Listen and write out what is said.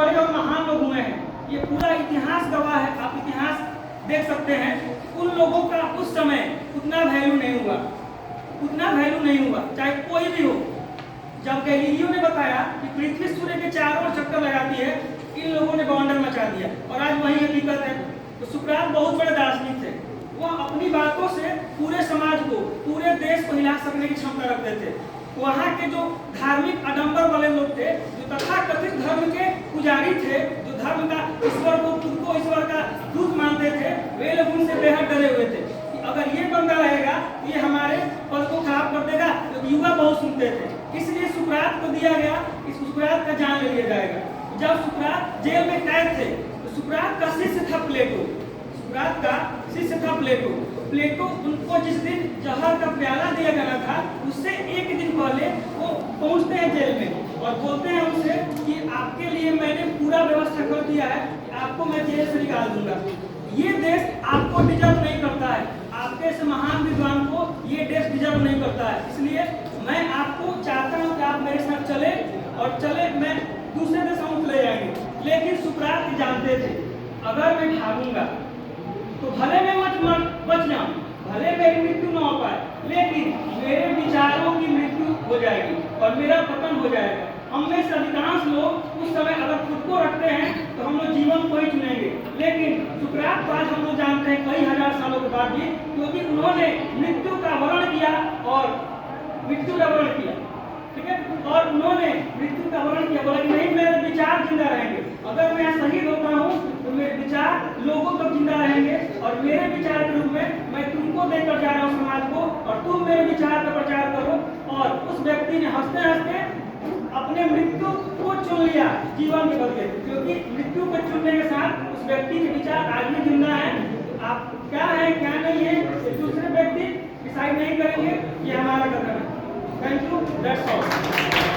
बड़े और महान लोग हुए हैं, ये पूरा इतिहास गवाह है। आप इतिहास देख सकते हैं, उन लोगों का उस समय उतना वैल्यू नहीं हुआ, उतना वैल्यू नहीं हुआ, चाहे कोई भी हो। जब गैलीलियो ने बताया कि पृथ्वी सूर्य के चारों ओर चक्कर लगाती है, इन लोगों ने बवंडर मचा दिया, और आज वही हकीकत है। तो सुकरात बहुत बड़े दार्शनिक थे, वो अपनी बातों से पूरे समाज को, पूरे देश को हिला सकने की क्षमता रखते थे। वहाँ के जो धार्मिक आडंबर वाले लोग थे, जो तथाकथित धर्म के पुजारी थे, जो धर्म का ईश्वर को, खुद को ईश्वर का दूत मानते थे, वे लोग उनसे बेहद डरे हुए थे कि अगर ये बंदा रहेगा ये हमारे पद को खराब कर देगा। तो युवा बहुत सुनते थे, इसलिए सुकरात को दिया गया, इस सुकरात का जान ले लिया जाएगा। जब सुकरात जेल में कैद थे तो सुकरात का शिष्य था प्लेटो, सुकरात का शिष्य था प्लेटो। प्लेटो उनको जिस दिन जहर का प्याला दिया जाना था, उससे एक दिन पहले वो पहुंचते हैं जेल में और बोलते हैं उनसे कि आपके लिए मैंने पूरा व्यवस्था कर दिया है, आपको मैं जेल से निकाल दूंगा। ये देश आपको डिजर्व नहीं करता है, आपके इस महान विद्वान को ये देश डिजर्व नहीं करता है। इसलिए मैं आपको चाहता हूँ कि आप मेरे साथ चले, और चले मैं दूसरे देशों में चले जाएंगे। लेकिन सुकरात जानते थे अगर मैं भागूंगा तो भले मैं बच जाऊं, भले मेरी मृत्यु न हो पाए, लेकिन मेरे विचारों की मृत्यु हो जाएगी और मेरा पतन हो जाएगा। हम में से अधिकांश लोग उस समय अगर खुद को रखते हैं तो हम लोग जीवन को ही चुनेंगे, लेकिन सुकरात आज हम लोग जानते हैं कई हजार सालों के बाद भी, क्योंकि उन्होंने मृत्यु का वर्ण किया और मृत्यु का वर्ण किया, ठीक है, और उन्होंने मृत्यु का वर्ण किया, बोला कि नहीं मेरे विचार जिंदा रहेंगे। अगर मैं शहीद होता हूँ तो मेरे विचार लोगों तक जिंदा रहेंगे, और मेरे विचार के रूप में मैं तुमको देकर जा रहा हूँ समाज को, और तुम मेरे विचार का प्रचार करो। और उस व्यक्ति ने हंसते हंसते अपने मृत्यु को चुन लिया जीवन के बदले, क्योंकि मृत्यु को चुनने के साथ उस व्यक्ति के विचार आज भी जिंदा है। आप क्या है क्या नहीं है दूसरे व्यक्ति डिसाइड नहीं करेंगे, ये हमारा कदम है। Thank you, that's all.